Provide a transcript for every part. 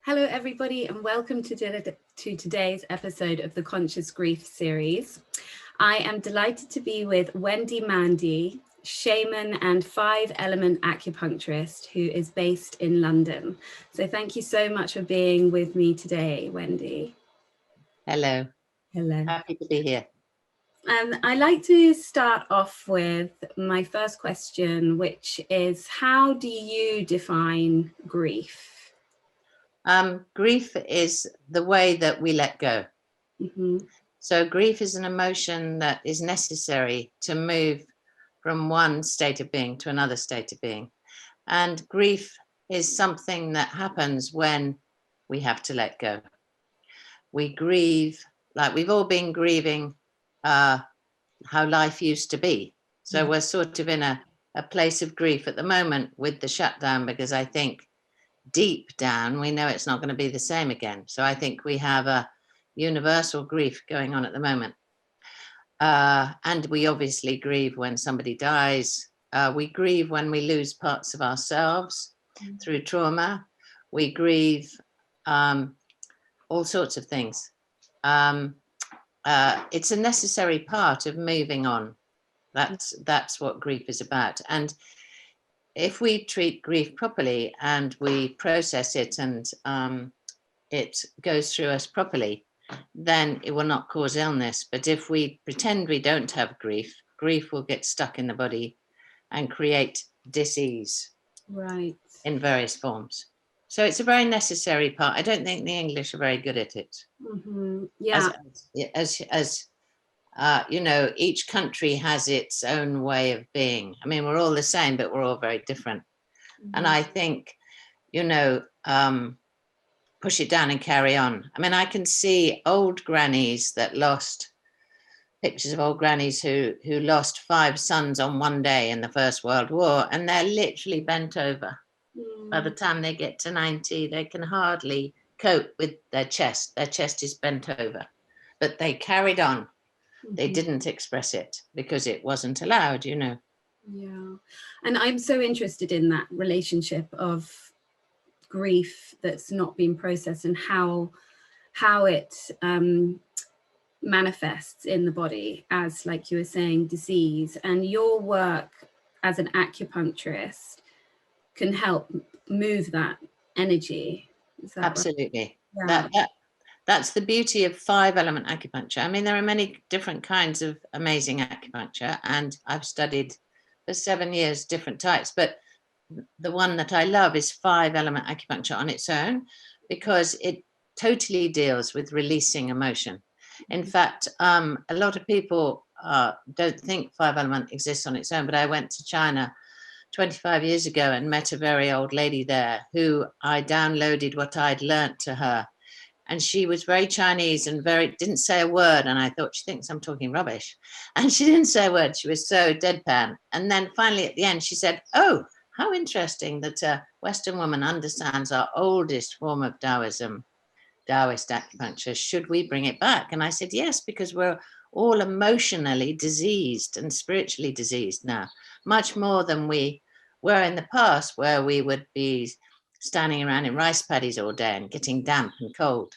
Hello, everybody, and welcome to today's episode of the Conscious Grief series. I am delighted to be with Wendy Mandy, shaman and 5-element acupuncturist who is based in London. So thank you so much for being with me today, Wendy. Hello. Hello. Happy to be here. I'd like to start off with my first question, which is, how do you define grief? Grief is the way that we let go. Mm-hmm. So grief is an emotion that is necessary to move from one state of being to another state of being. And grief is something that happens when we have to let go. We grieve, like we've all been grieving how life used to be. So we're sort of in a place of grief at the moment with the shutdown, because I think deep down we know it's not going to be the same again. So I think we have a universal grief going on at the moment. And we obviously grieve when somebody dies. We grieve when we lose parts of ourselves through trauma. We grieve all sorts of things. It's a necessary part of moving on. That's what grief is about. And if we treat grief properly and we process it and it goes through us properly, then it will not cause illness. But if we pretend we don't have grief, grief will get stuck in the body and create disease, Right, in various forms. So it's a very necessary part. I don't think the English are very good at it. Mm-hmm. Yeah. You know, each country has its own way of being. I mean, we're all the same, but we're all very different. Mm-hmm. And I think, you know, push it down and carry on. I mean, I can see old grannies that lost pictures of old grannies who lost 5 sons on one day in the First World War, and they're literally bent over. By the time they get to 90, they can hardly cope with their chest. Their chest is bent over, but they carried on. They didn't express it because it wasn't allowed, you know. Yeah. And I'm so interested in that relationship of grief that's not been processed and how it manifests in the body as, like you were saying, disease. And your work as an acupuncturist can help move that energy. Is that Absolutely. Right? Yeah. That's the beauty of 5-element acupuncture. I mean, there are many different kinds of amazing acupuncture, and I've studied for 7 years different types, but the one that I love is 5-element acupuncture on its own, because it totally deals with releasing emotion. In fact, a lot of people don't think 5-element exists on its own, but I went to China 25 years ago and met a very old lady there who I downloaded what I'd learnt to her. And she was very Chinese and didn't say a word. And I thought, she thinks I'm talking rubbish. And she didn't say a word. She was so deadpan. And then finally at the end, she said, "Oh, how interesting that a Western woman understands our oldest form of Taoism, Taoist acupuncture. Should we bring it back?" And I said, yes, because we're all emotionally diseased and spiritually diseased now, much more than we were in the past, where we would be standing around in rice paddies all day and getting damp and cold.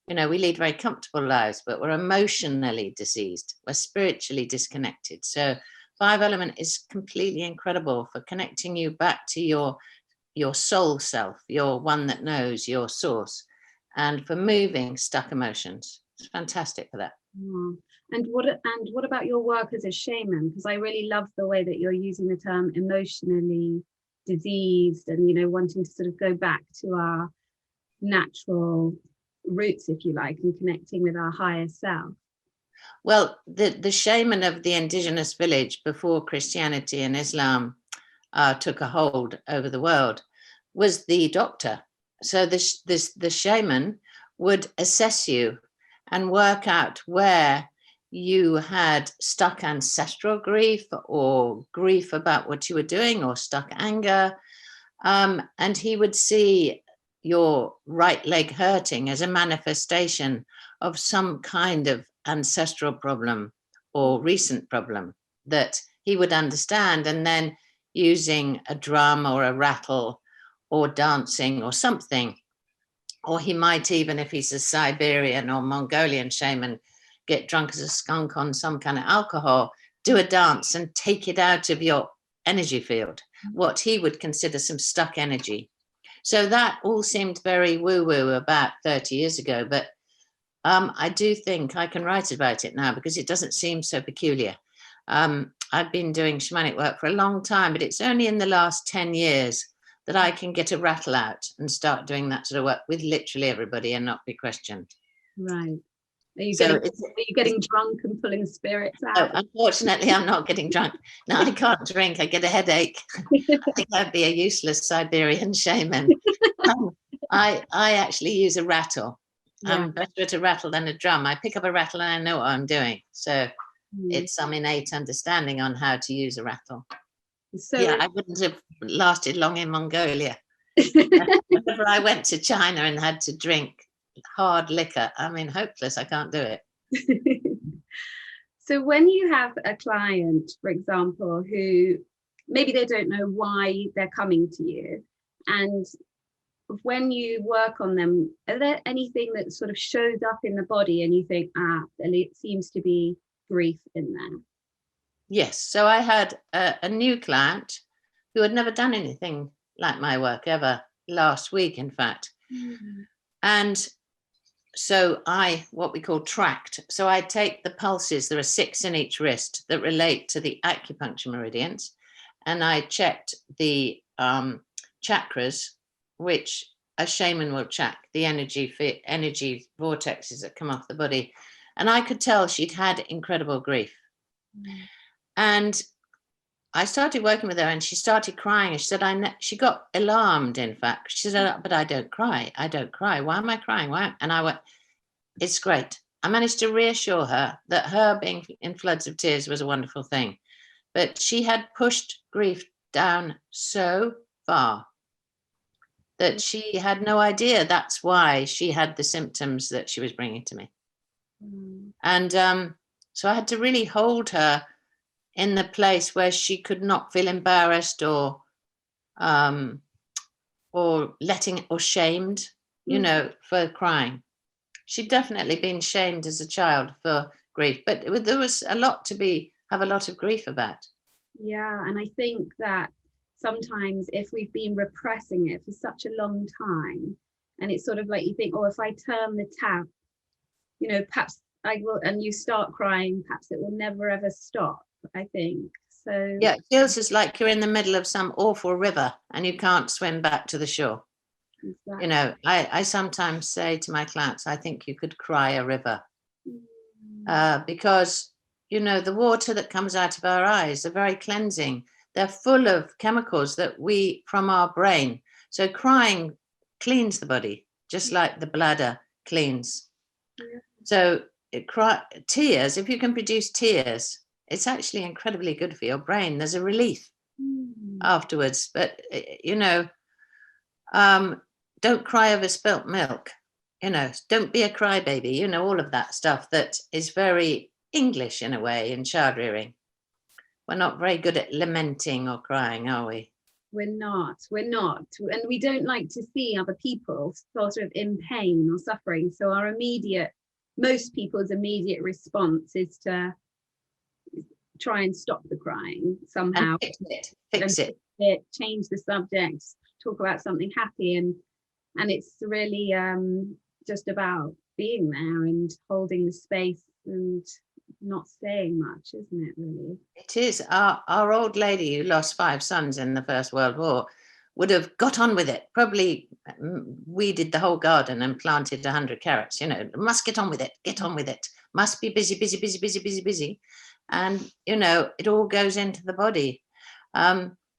You know, we lead very comfortable lives, but we're emotionally diseased. We're spiritually disconnected. So 5-element is completely incredible for connecting you back to your soul self, your one that knows, your source, and for moving stuck emotions. It's fantastic for that. And what about your work as a shaman? Because I really love the way that you're using the term emotionally diseased, and, you know, wanting to sort of go back to our natural roots, if you like, and connecting with our higher self. Well, the shaman of the indigenous village before Christianity and Islam took a hold over the world was the doctor. So the shaman would assess you and work out where you had stuck ancestral grief or grief about what you were doing or stuck anger. And he would see your right leg hurting as a manifestation of some kind of ancestral problem or recent problem that he would understand. And then using a drum or a rattle or dancing or something, Or he might even, if he's a Siberian or Mongolian shaman, get drunk as a skunk on some kind of alcohol, do a dance and take it out of your energy field, what he would consider some stuck energy. So that all seemed very woo-woo about 30 years ago, but I do think I can write about it now because it doesn't seem so peculiar. I've been doing shamanic work for a long time, but it's only in the last 10 years that I can get a rattle out and start doing that sort of work with literally everybody and not be questioned. Right. Are you So getting drunk and pulling spirits out? No, unfortunately, I'm not getting drunk. No, I can't drink. I get a headache. I think I'd be a useless Siberian shaman. I actually use a rattle. Yeah. I'm better at a rattle than a drum. I pick up a rattle and I know what I'm doing. So it's some innate understanding on how to use a rattle. So yeah, I wouldn't have lasted long in Mongolia. Whenever I went to China and had to drink hard liquor, I mean, hopeless. I can't do it. So when you have a client, for example, who maybe they don't know why they're coming to you, and when you work on them, are there anything that sort of shows up in the body and you think, it seems to be grief in there? Yes. So I had a new client who had never done anything like my work ever, last week, in fact. And so what we call tracked. So I take the pulses, there are 6 in each wrist that relate to the acupuncture meridians. And I checked the chakras, which a shaman will check, the energy vortexes that come off the body. And I could tell she'd had incredible grief. And I started working with her and she started crying. And she said, she got alarmed, in fact. She said, but I don't cry. I don't cry. Why am I crying? Why? And I went, it's great. I managed to reassure her that her being in floods of tears was a wonderful thing. But she had pushed grief down so far that she had no idea that's why she had the symptoms that she was bringing to me. And so I had to really hold her in the place where she could not feel embarrassed or shamed, for crying. She'd definitely been shamed as a child for grief, but there was a lot to have a lot of grief about. Yeah, and I think that sometimes if we've been repressing it for such a long time, and it's sort of like you think, if I turn the tap, perhaps I will, and you start crying, perhaps it will never ever stop, I think. So yeah, it feels as like you're in the middle of some awful river and you can't swim back to the shore. Exactly. I sometimes say to my clients, I think you could cry a river because, the water that comes out of our eyes are very cleansing. They're full of chemicals from our brain. So crying cleans the body, just like the bladder cleans. Yeah. So tears, if you can produce tears, it's actually incredibly good for your brain. There's a relief afterwards. But, don't cry over spilt milk. Don't be a crybaby. All of that stuff that is very English in a way in child rearing. We're not very good at lamenting or crying, are we? We're not. And we don't like to see other people sort of in pain or suffering. So most people's immediate response is to try and stop the crying somehow. And fix it. Change the subject, talk about something happy. And it's really just about being there and holding the space and not saying much, isn't it, really? It is. Our old lady who lost 5 sons in the First World War would have got on with it, probably weeded the whole garden and planted 100 carrots. Must get on with it, must be busy, busy, busy, busy, busy, busy. And, it all goes into the body.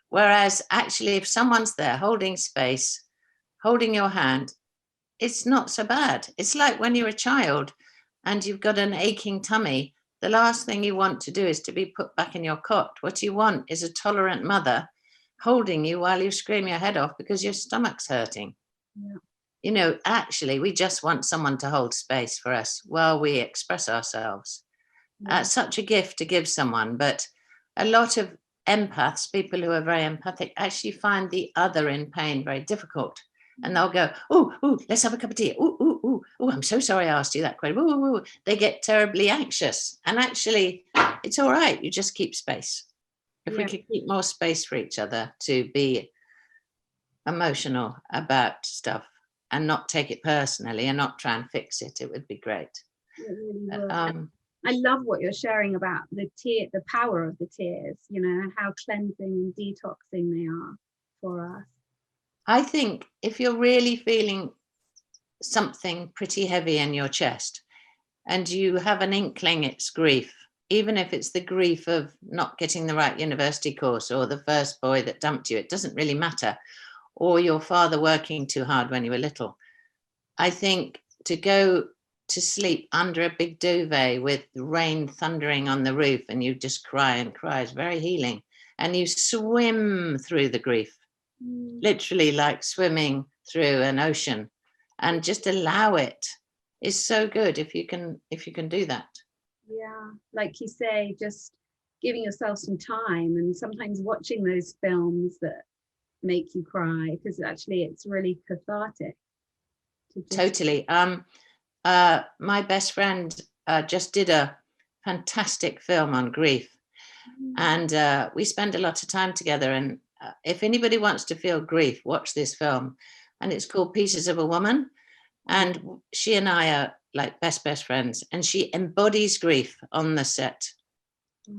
Whereas actually, if someone's there holding space, holding your hand, it's not so bad. It's like when you're a child and you've got an aching tummy, the last thing you want to do is to be put back in your cot. What you want is a tolerant mother holding you while you scream your head off because your stomach's hurting. Yeah. Actually, we just want someone to hold space for us while we express ourselves. Yeah. Such a gift to give someone, but a lot of empaths, people who are very empathic, actually find the other in pain very difficult And they'll go, oh, let's have a cup of tea. Oh, I'm so sorry I asked you that question. Ooh. They get terribly anxious. And actually, it's all right. You just keep space. If we could keep more space for each other to be emotional about stuff and not take it personally and not try and fix it, it would be great. It really would. I love what you're sharing about the power of the tears, you know, and how cleansing and detoxing they are for us. I think if you're really feeling something pretty heavy in your chest and you have an inkling it's grief, even if it's the grief of not getting the right university course or the first boy that dumped you, it doesn't really matter, or your father working too hard when you were little. I think to go to sleep under a big duvet with rain thundering on the roof and you just cry and cry is very healing. And you swim through the grief, literally like swimming through an ocean, and just allow it is so good if you can do that. Yeah, like you say, just giving yourself some time, and sometimes watching those films that make you cry, because actually it's really cathartic. Totally. My best friend just did a fantastic film on grief, and we spend a lot of time together, and if anybody wants to feel grief, watch this film, and it's called Pieces of a Woman, and she and I are like best friends, and she embodies grief on the set.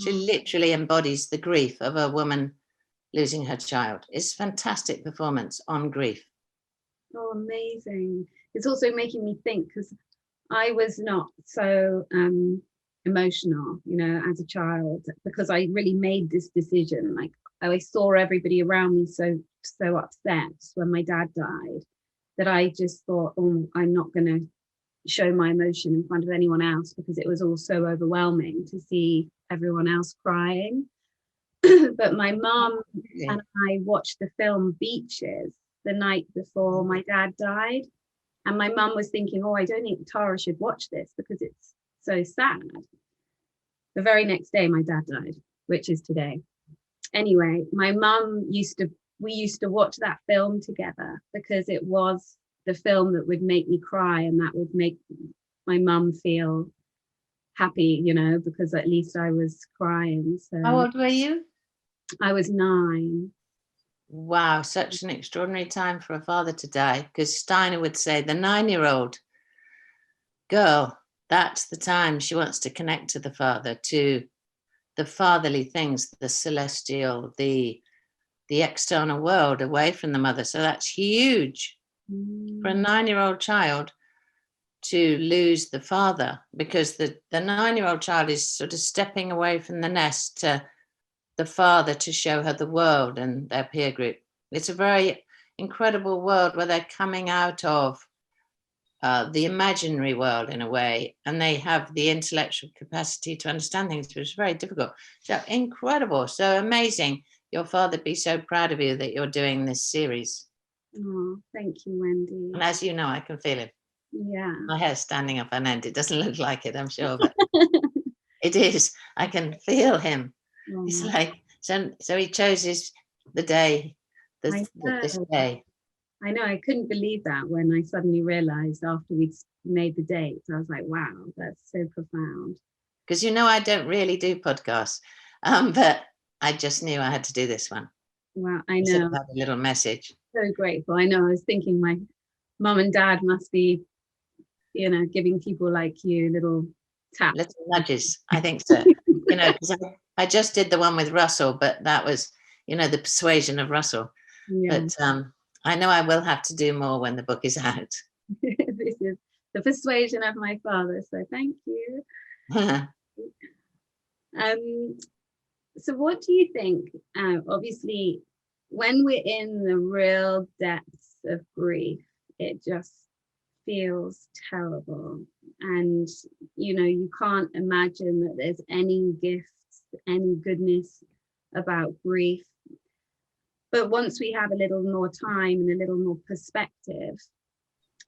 She literally embodies the grief of a woman losing her child. It's a fantastic performance on grief. Oh, amazing. It's also making me think, because I was not so emotional, you know, as a child, because I really made this decision. Like, I saw everybody around me so upset when my dad died, that I just thought, oh, I'm not going to show my emotion in front of anyone else, because it was all so overwhelming to see everyone else crying. But my mum and I watched the film Beaches the night before my dad died. And my mum was thinking, oh, I don't think Tara should watch this because it's so sad. The very next day, my dad died, which is today. Anyway, my mum we used to watch that film together, because it was the film that would make me cry, and that would make my mum feel happy, you know, because at least I was crying. So how old were you? I was 9. Wow, such an extraordinary time for a father to die, because Steiner would say the 9-year-old girl, that's the time she wants to connect to the father, to the fatherly things, the celestial, the external world away from the mother. So that's huge for a 9-year-old child to lose the father, because the 9-year-old child is sort of stepping away from the nest to the father to show her the world and their peer group. It's a very incredible world where they're coming out of the imaginary world in a way, and they have the intellectual capacity to understand things, which is very difficult. So incredible, so amazing. Your father be so proud of you that you're doing this series. Oh, thank you, Wendy. And as you know, I can feel it. Yeah. My hair's standing up on end. It doesn't look like it, I'm sure, but it is. I can feel him. It's like, so he chose the day, this day. I know, I couldn't believe that when I suddenly realized after we'd made the date. I was like, wow, that's so profound. Because, you know, I don't really do podcasts, but I just knew I had to do this one. Wow, I know. A little message. So grateful. I know, I was thinking my mum and dad must be, you know, giving people like you little taps. Little nudges, I think so. You know, because I just did the one with Russell, but that was, you know, the persuasion of Russell. Yeah. But I know I will have to do more when the book is out. This is the persuasion of my father, so thank you. So what do you think? Obviously, when we're in the real depths of grief, it just feels terrible. And, you know, you can't imagine that there's any gifts, any goodness about grief. But once we have a little more time and a little more perspective,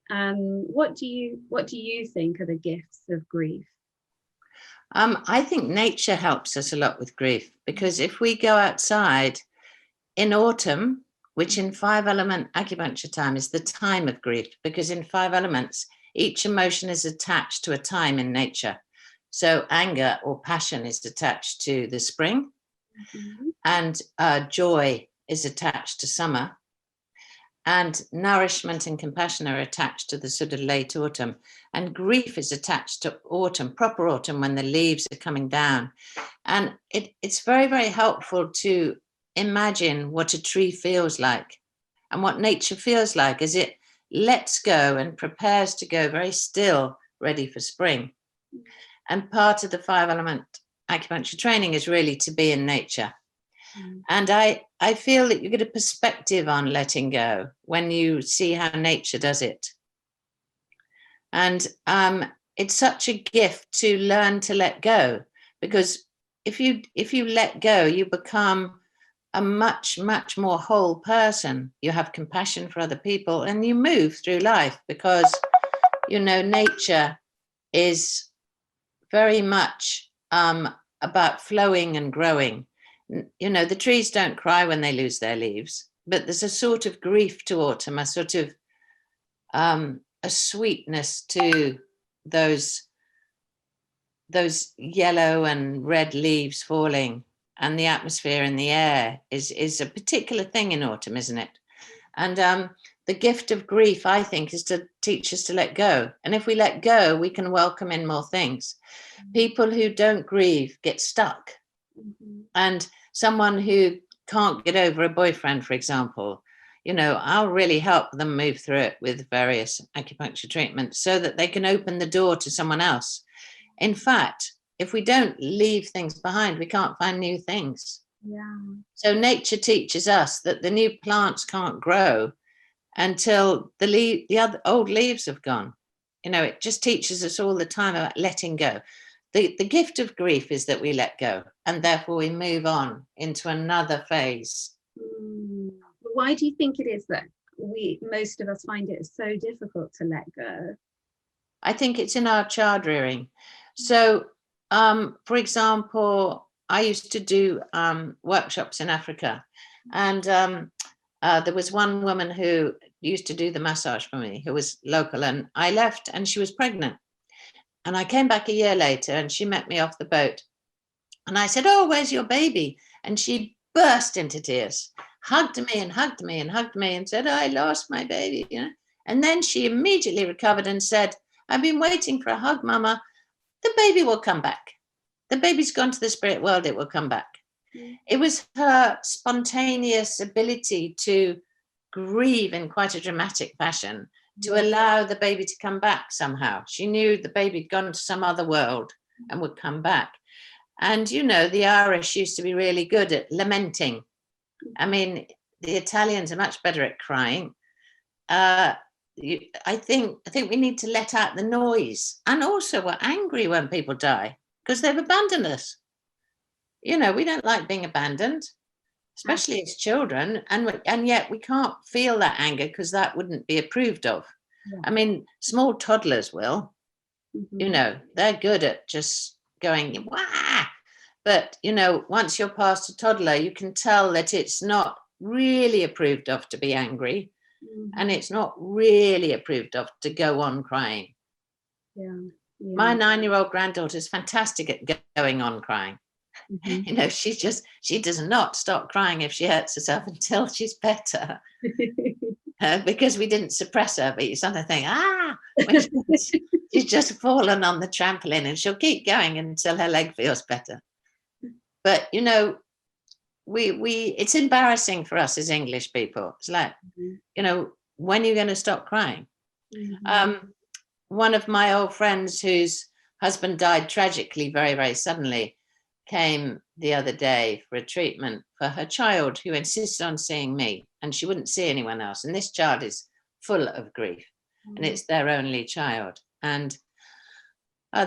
what do you think are the gifts of grief? I think nature helps us a lot with grief, because if we go outside in autumn, which in 5-element acupuncture time is the time of grief, because in 5 elements, each emotion is attached to a time in nature. So anger or passion is attached to the spring, and joy is attached to summer, and nourishment and compassion are attached to the sort of late autumn, and grief is attached to autumn, proper autumn, when the leaves are coming down. And it's very, very helpful to imagine what a tree feels like and what nature feels like as it lets go and prepares to go very still, ready for spring. And part of the 5-element acupuncture training is really to be in nature. And I feel that you get a perspective on letting go when you see how nature does it. And it's such a gift to learn to let go, because if you let go, you become a much, much more whole person. You have compassion for other people and you move through life, because, nature is very much about flowing and growing. The trees don't cry when they lose their leaves, but there's a sort of grief to autumn, a sort of a sweetness to those yellow and red leaves falling, and the atmosphere in the air is a particular thing in autumn, isn't it? And the gift of grief, I think, is to teach us to let go. And if we let go, we can welcome in more things. People who don't grieve get stuck. And someone who can't get over a boyfriend, for example, I'll really help them move through it with various acupuncture treatments so that they can open the door to someone else. In fact, if we don't leave things behind, we can't find new things. Yeah. So nature teaches us that the new plants can't grow until the other old leaves have gone. It just teaches us all the time about letting go. The gift of grief is that we let go, and therefore we move on into another phase. Why do you think it is that most of us find it so difficult to let go? I think it's in our child rearing. So, for example, I used to do workshops in Africa, and there was one woman who used to do the massage for me, who was local, and I left and she was pregnant. And I came back a year later and she met me off the boat. And I said, "Oh, where's your baby?" And she burst into tears, hugged me and hugged me and hugged me and said, "I lost my baby." And then she immediately recovered and said, "I've been waiting for a hug, Mama. The baby will come back. The baby's gone to the spirit world. It will come back." It was her spontaneous ability to grieve in quite a dramatic fashion, to allow the baby to come back somehow. She knew the baby had gone to some other world and would come back. And, the Irish used to be really good at lamenting. I mean, the Italians are much better at crying. I think we need to let out the noise. And also we're angry when people die because they've abandoned us. We don't like being abandoned, especially as children. And yet we can't feel that anger because that wouldn't be approved of. Yeah. I mean, small toddlers will, they're good at just going, wah! But, once you're past a toddler, you can tell that it's not really approved of to be angry. And it's not really approved of to go on crying. Yeah. My 9-year-old granddaughter is fantastic at going on crying. She does not stop crying if she hurts herself until she's better. Because we didn't suppress her, but you sometimes think, she's just fallen on the trampoline, and she'll keep going until her leg feels better. But it's embarrassing for us as English people. It's like, when are you going to stop crying? One of my old friends whose husband died tragically very, very suddenly came the other day for a treatment for her child, who insisted on seeing me, and she wouldn't see anyone else. And this child is full of grief, and it's their only child. And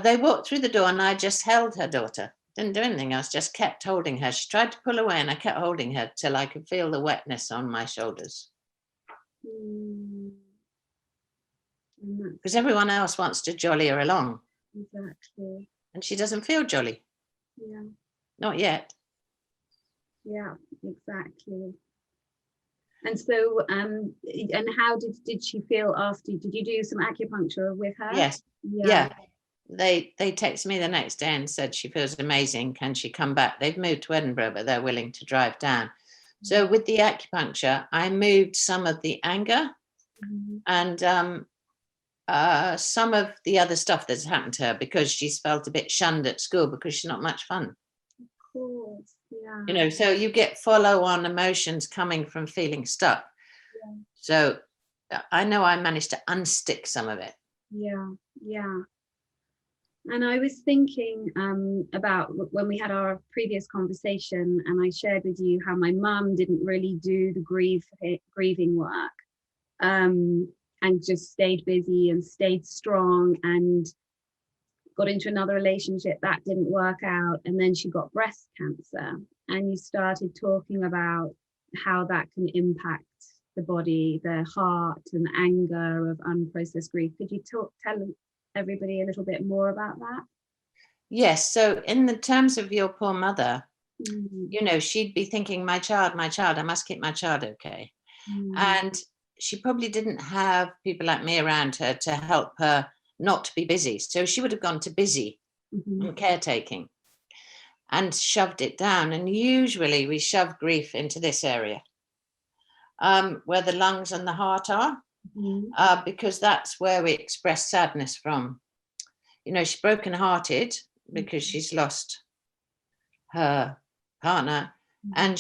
they walked through the door, and I just held her daughter. Didn't do anything else, just kept holding her. She tried to pull away, and I kept holding her till I could feel the wetness on my shoulders. Because everyone else wants to jolly her along. Exactly. And she doesn't feel jolly. Not yet. Yeah, exactly. And so, and how did she feel after? Did you do some acupuncture with her? Yes. Yeah. They texted me the next day and said she feels amazing. Can she come back? They've moved to Edinburgh, but they're willing to drive down. So with the acupuncture, I moved some of the anger and some of the other stuff that's happened to her, because she's felt a bit shunned at school because she's not much fun. Of course, yeah. You know, so you get follow-on emotions coming from feeling stuck. Yeah. So I know I managed to unstick some of it. Yeah, yeah. And I was thinking about when we had our previous conversation, and I shared with you how my mum didn't really do the grieving work, and just stayed busy and stayed strong, and got into another relationship that didn't work out, and then she got breast cancer. And you started talking about how that can impact the body, the heart, and anger of unprocessed grief. Could you tell everybody a little bit more about that? Yes. So in the terms of your poor mother, you know, she'd be thinking, my child, I must keep my child okay. And she probably didn't have people like me around her to help her not to be busy. So she would have gone to busy and caretaking and shoved it down. And usually we shove grief into this area, where the lungs and the heart are, because that's where we express sadness from. You know, she's brokenhearted because she's lost her partner, and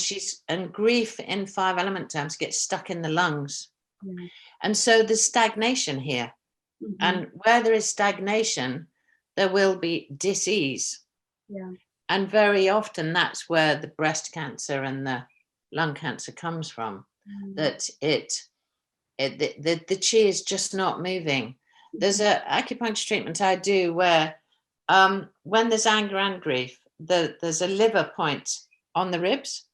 grief in 5 element terms gets stuck in the lungs. And so there's stagnation here. And where there is stagnation, there will be dis-ease. And very often that's where the breast cancer and the lung cancer comes from, that the chi is just not moving. There's an acupuncture treatment I do where when there's anger and grief, there's a liver point on the ribs,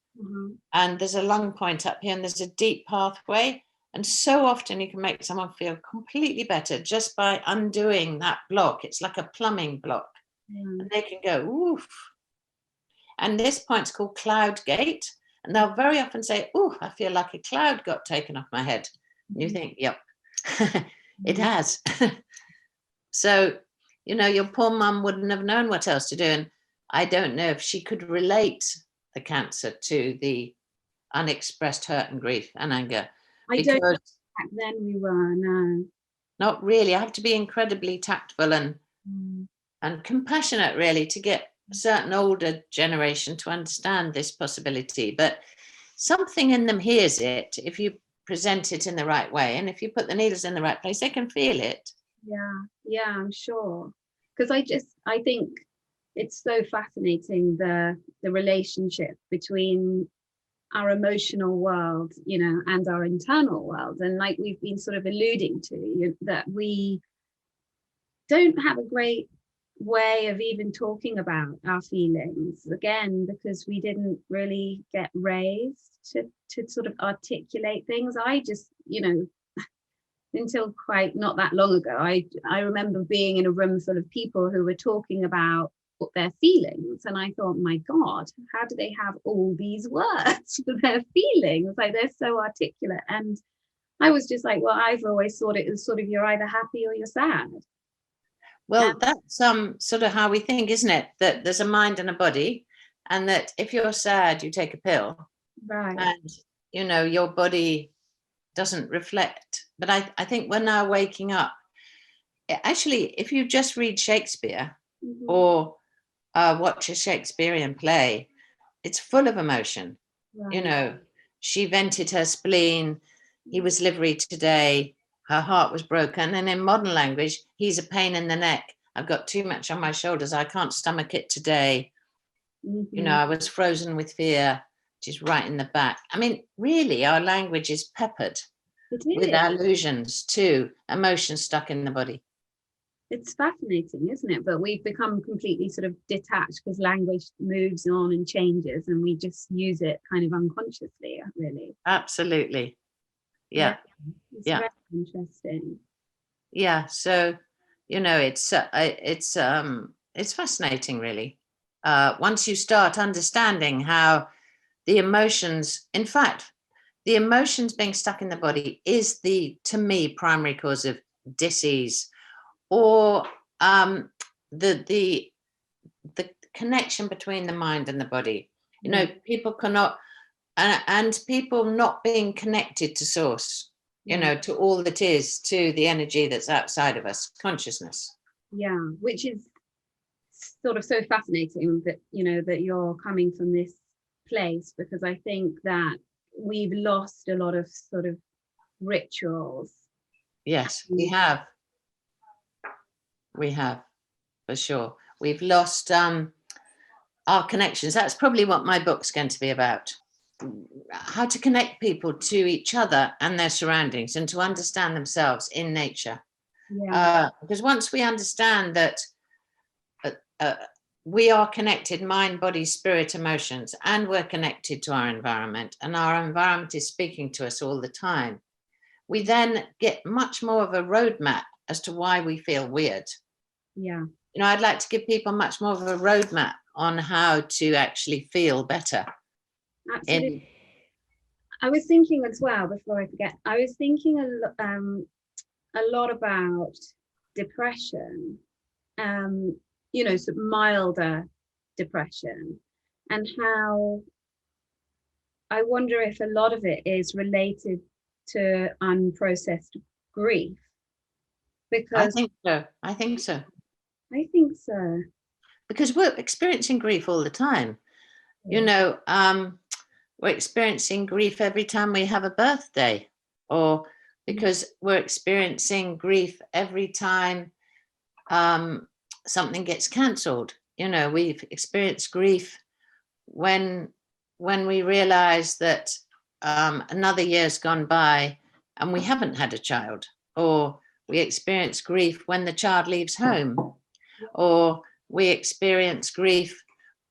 and there's a lung point up here, and there's a deep pathway. And so often you can make someone feel completely better just by undoing that block. It's like a plumbing block. And they can go, oof. And this point's called cloud gate. And they'll very often say, oh, I feel like a cloud got taken off my head. And you think, yep, it has. So, you know, your poor mum wouldn't have known what else to do. And I don't know if she could relate the cancer to the unexpressed hurt and grief and anger. I don't know back then we were, no. Not really. I have to be incredibly tactful and compassionate, really, to get a certain older generation to understand this possibility. But something in them hears it if you present it in the right way. And if you put the needles in the right place, they can feel it. Yeah, I'm sure. Because I think it's so fascinating, the relationship between our emotional world, you know, and our internal world. And like we've been sort of alluding to, that we don't have a great way of even talking about our feelings, again, because we didn't really get raised to sort of articulate things. I just, you know, until quite not that long ago, I remember being in a room full of people who were talking about their feelings, and I thought, my God, how do they have all these words for their feelings? Like, they're so articulate. And I was just like, well, I've always thought it was sort of, you're either happy or you're sad. Well, that's sort of how we think, isn't it? That there's a mind and a body, and that if you're sad, you take a pill, right? And you know, your body doesn't reflect. But I think we're now waking up. Actually, if you just read Shakespeare or watch a Shakespearean play, it's full of emotion. Right. You know, she vented her spleen, he was livery today, her heart was broken. And in modern language, he's a pain in the neck. I've got too much on my shoulders. I can't stomach it today. You know, I was frozen with fear, which is right in the back. I mean, really, our language is peppered with allusions to emotions stuck in the body. It's fascinating, isn't it? But we've become completely sort of detached because language moves on and changes, and we just use it kind of unconsciously, really. Absolutely. Yeah. It's very interesting. Yeah. So, you know, it's fascinating, really. Once you start understanding how the emotions, in fact, the emotions being stuck in the body is to me, primary cause of disease, or the connection between the mind and the body. You know, people cannot, and people not being connected to source, you know, to all that is, to the energy that's outside of us, consciousness. Yeah, which is sort of so fascinating that, you know, that you're coming from this place, because I think that we've lost a lot of sort of rituals. Yes, we have. We have, for sure. We've lost our connections. That's probably what my book's going to be about. How to connect people to each other and their surroundings, and to understand themselves in nature. Because once we understand that we are connected, mind, body, spirit, emotions, and we're connected to our environment, and our environment is speaking to us all the time, we then get much more of a roadmap as to why we feel weird. Yeah. You know, I'd like to give people much more of a roadmap on how to actually feel better. Absolutely. I was thinking as well, before I forget, I was thinking a lot about depression, you know, sort of milder depression, and how I wonder if a lot of it is related to unprocessed grief. Because I think so. I think so. I think so. Because we're experiencing grief all the time. You know, we're experiencing grief every time we have a birthday, or because we're experiencing grief every time something gets cancelled. You know, we've experienced grief when we realize that another year's gone by and we haven't had a child, or we experience grief when the child leaves home, or we experience grief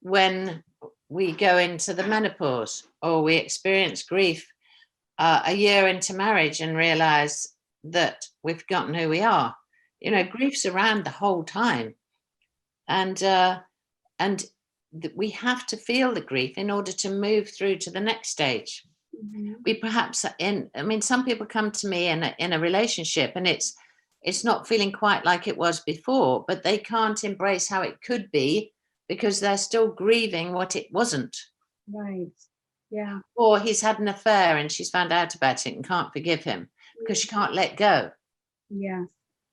when we go into the menopause, or we experience grief a year into marriage and realize that we've forgotten who we are. You know, grief's around the whole time, and we have to feel the grief in order to move through to the next stage. We perhaps some people come to me in a relationship and it's not feeling quite like it was before, but they can't embrace how it could be because they're still grieving what it wasn't. Right. Yeah. Or he's had an affair and she's found out about it and can't forgive him because she can't let go. Yeah.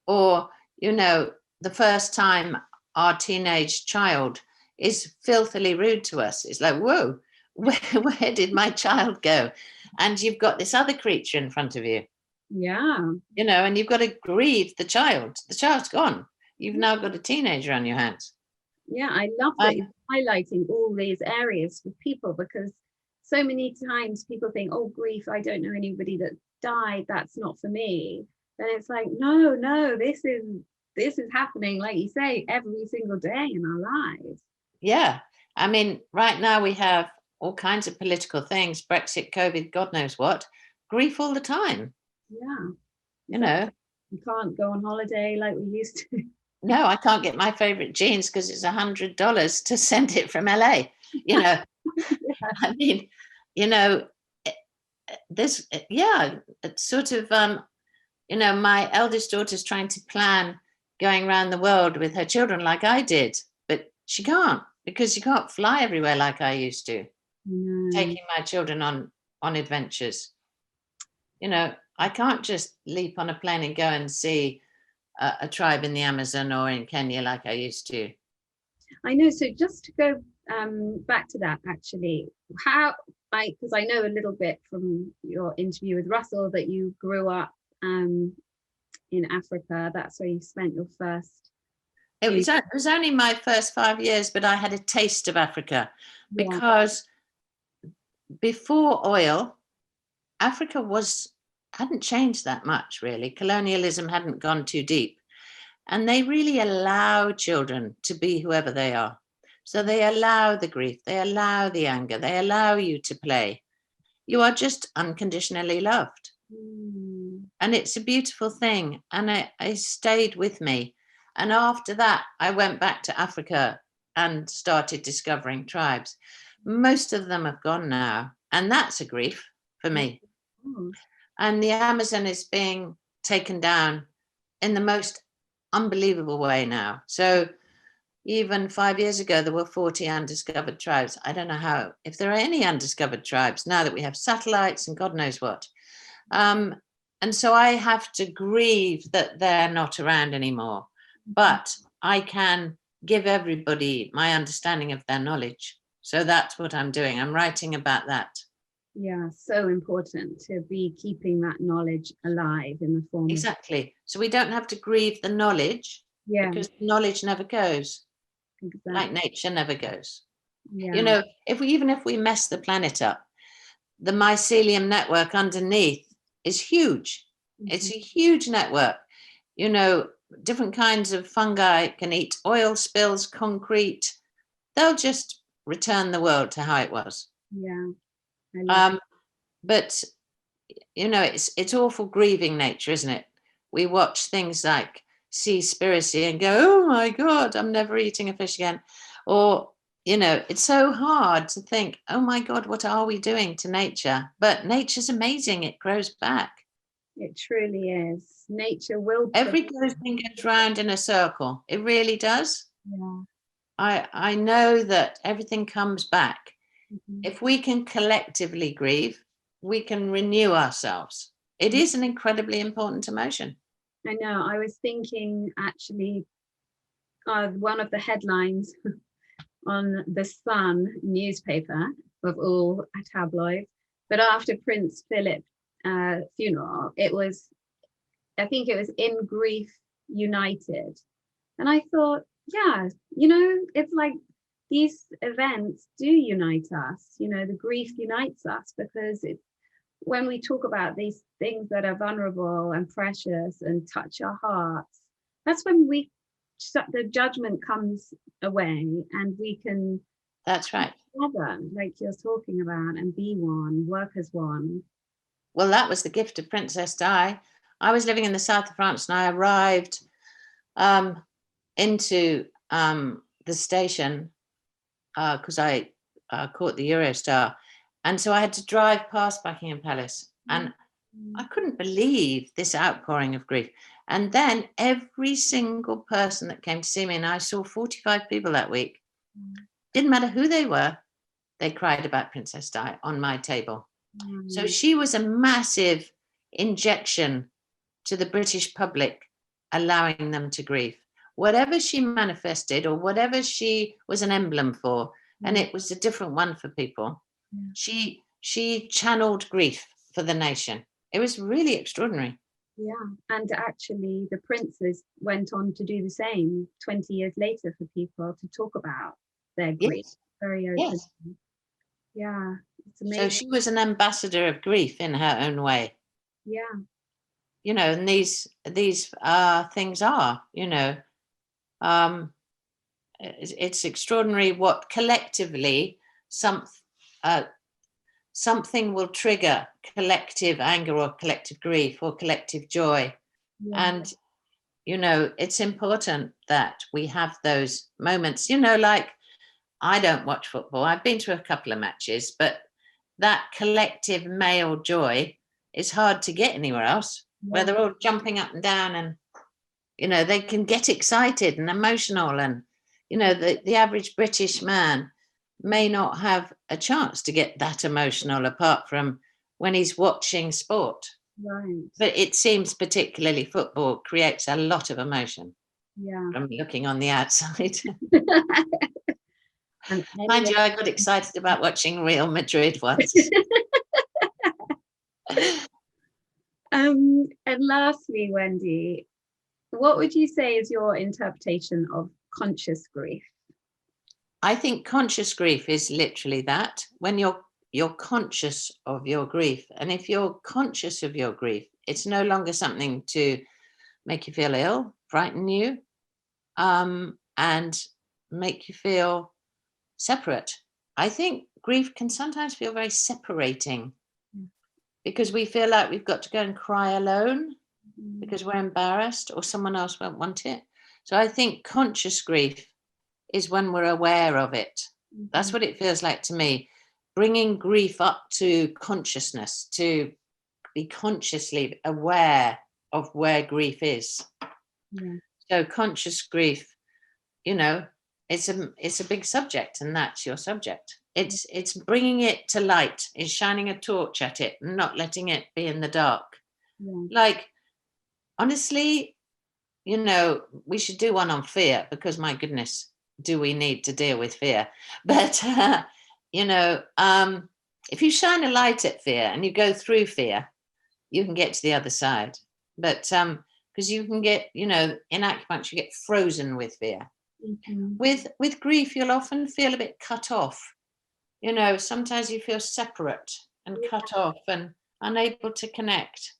Or, you know, the first time our teenage child is filthily rude to us, it's like, whoa, where did my child go? And you've got this other creature in front of you. Yeah. You know, and you've got to grieve the child. The child's gone. You've now got a teenager on your hands. Yeah, I love that you're highlighting all these areas for people, because so many times people think, oh, grief, I don't know anybody that died, that's not for me. Then it's like, no, this is happening, like you say, every single day in our lives. Yeah. I mean, right now we have all kinds of political things, Brexit, COVID, God knows what, grief all the time. Yeah. You know, you can't go on holiday like we used to. No, I can't get my favorite jeans because it's $100 to send it from LA. You know, I mean, you know, this, it's sort of, you know, my eldest daughter's trying to plan going around the world with her children like I did, but she can't because you can't fly everywhere like I used to, taking my children on adventures. You know, I can't just leap on a plane and go and see a tribe in the Amazon or in Kenya like I used to. I know. So just to go back to that, actually, because I know a little bit from your interview with Russell that you grew up in Africa. That's where you spent your first. It was only my first 5 years, but I had a taste of Africa because before oil, Africa hadn't changed that much, really. Colonialism hadn't gone too deep. And they really allow children to be whoever they are. So they allow the grief, they allow the anger, they allow you to play. You are just unconditionally loved. And it's a beautiful thing. And it stayed with me. And after that, I went back to Africa and started discovering tribes. Most of them have gone now. And that's a grief for me. And the Amazon is being taken down in the most unbelievable way now. So even 5 years ago, there were 40 undiscovered tribes. I don't know if there are any undiscovered tribes now that we have satellites and God knows what. And so I have to grieve that they're not around anymore. But I can give everybody my understanding of their knowledge. So that's what I'm doing. I'm writing about that. Yeah, so important to be keeping that knowledge alive in the form. Exactly. So we don't have to grieve the knowledge, because knowledge never goes. Exactly. Like nature never goes. Yeah. If we mess the planet up, the mycelium network underneath is huge. Mm-hmm. It's a huge network. Different kinds of fungi can eat oil spills, concrete. They'll just return the world to how it was. Yeah. But it's awful grieving nature, isn't it? We watch things like Seaspiracy and go, oh my God, I'm never eating a fish again. Or, it's so hard to think, oh my God, what are we doing to nature? But nature's amazing. It grows back. It truly is. Nature will. Every thing goes round in a circle. It really does. Yeah. I know that everything comes back. Mm-hmm. If we can collectively grieve, we can renew ourselves. It is an incredibly important emotion. I know. I was thinking actually one of the headlines on the Sun newspaper of all tabloids, but after Prince Philip's funeral, I think it was In Grief United. And I thought, yeah, it's like these events do unite us. The grief unites us, because when we talk about these things that are vulnerable and precious and touch our hearts, that's when the judgment comes away and we can. That's right. Together, like you're talking about, and be one, work as one. Well, that was the gift of Princess Di. I was living in the south of France, and I arrived into the station because I caught the Eurostar. And so I had to drive past Buckingham Palace, and I couldn't believe this outpouring of grief. And then every single person that came to see me, and I saw 45 people that week, didn't matter who they were, they cried about Princess Di on my table. So she was a massive injection to the British public, allowing them to grieve. Whatever she manifested, or whatever she was an emblem for, and it was a different one for people, she channeled grief for the nation. It was really extraordinary. Yeah, and actually the princes went on to do the same 20 years later for people to talk about their grief. Yes. Very open. Yes. Yeah, it's amazing. So she was an ambassador of grief in her own way. Yeah. And these things are, it's extraordinary what collectively something will trigger collective anger or collective grief or collective joy. Yeah. And, it's important that we have those moments, like I don't watch football. I've been to a couple of matches, but that collective male joy is hard to get anywhere else, where they're all jumping up and down and, they can get excited and emotional. And, the average British man may not have a chance to get that emotional apart from when he's watching sport. Right. But it seems particularly football creates a lot of emotion. Yeah. From looking on the outside. Mind you, I got excited about watching Real Madrid once. And lastly, Wendy, what would you say is your interpretation of conscious grief? I think conscious grief is literally that, when you're conscious of your grief. And if you're conscious of your grief, it's no longer something to make you feel ill, frighten you, and make you feel separate. I think grief can sometimes feel very separating, because we feel like we've got to go and cry alone because we're embarrassed or someone else won't want it. So I think conscious grief is when we're aware of it. That's what it feels like to me. Bringing grief up to consciousness, to be consciously aware of where grief is. Yeah. So conscious grief, you know, it's a big subject, and that's your subject. It's bringing it to light, it's shining a torch at it, and not letting it be in the dark. Yeah. Like, honestly, you know, we should do one on fear, because my goodness, do we need to deal with fear? But you know, if you shine a light at fear and you go through fear, you can get to the other side. But because you can get, you know, in acupuncture, you get frozen with fear. Mm-hmm. With grief, you'll often feel a bit cut off. You know, sometimes you feel separate and cut off and unable to connect.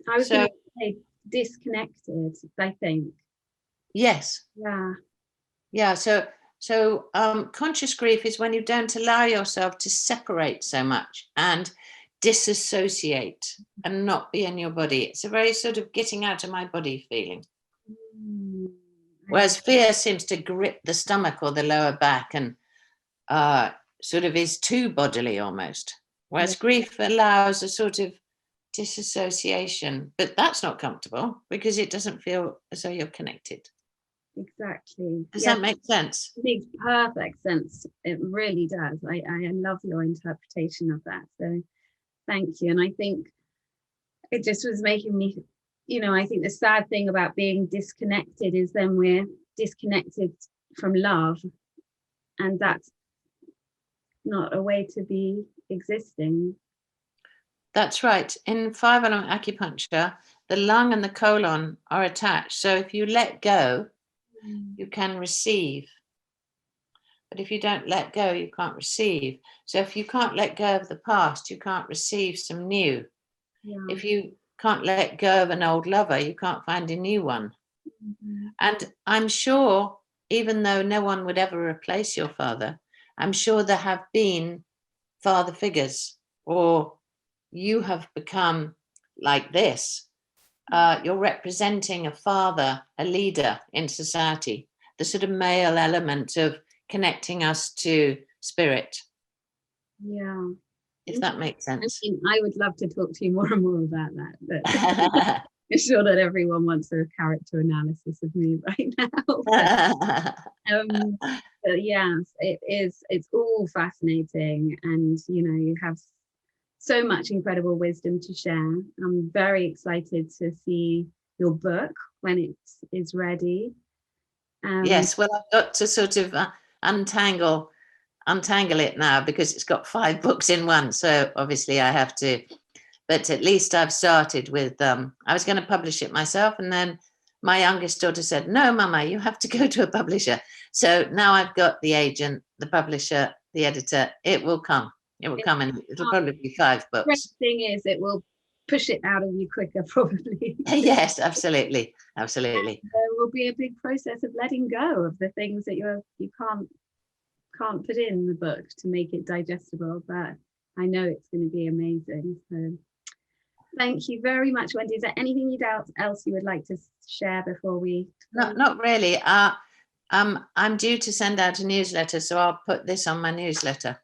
I was So going to say disconnected, I think. yes, Yeah. So conscious grief is when you don't allow yourself to separate so much and disassociate and not be in your body. It's a very sort of getting out of my body feeling. Whereas fear seems to grip the stomach or the lower back and sort of is too bodily almost. Whereas grief allows a sort of disassociation, but that's not comfortable because it doesn't feel as though you're connected. Exactly. Does that make sense? It makes perfect sense. It really does. I love your interpretation of that. So thank you. And I think it just was making me, you know, I think the sad thing about being disconnected is then we're disconnected from love. And that's not a way to be existing. That's right. In 5-element acupuncture, the lung and the colon are attached. So if you let go, you can receive. But if you don't let go, you can't receive. So if you can't let go of the past, you can't receive some new. Yeah. If you can't let go of an old lover, you can't find a new one. Mm-hmm. And I'm sure, even though no one would ever replace your father, I'm sure there have been father figures, or you have become like this. You're representing a father, a leader in society, the sort of male element of connecting us to spirit. Yeah. If that makes sense. I mean, I would love to talk to you more and more about that, but I'm sure that everyone wants a character analysis of me right now. But yes, it is. It's all fascinating, and you know, you have so much incredible wisdom to share. I'm very excited to see your book when it is ready. Yes, well, I've got to sort of untangle it now because it's got 5 books in one. So obviously I have to, but at least I've started with, I was going to publish it myself. And then my youngest daughter said, no, Mama, you have to go to a publisher. So now I've got the agent, the publisher, the editor. It will come. It will come, and it'll probably be 5 books. The thing is, it will push it out of you quicker, probably. Yes, absolutely. Absolutely. There will be a big process of letting go of the things that you can't put in the book to make it digestible, but I know it's going to be amazing. So thank you very much, Wendy. Is there anything else you would like to share before we? Not really. I'm due to send out a newsletter, so I'll put this on my newsletter.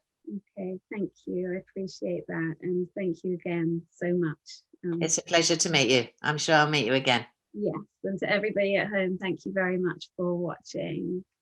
Okay, thank you. I appreciate that, and thank you again so much. It's a pleasure to meet you. I'm sure I'll meet you again. Yes, and to everybody at home, thank you very much for watching.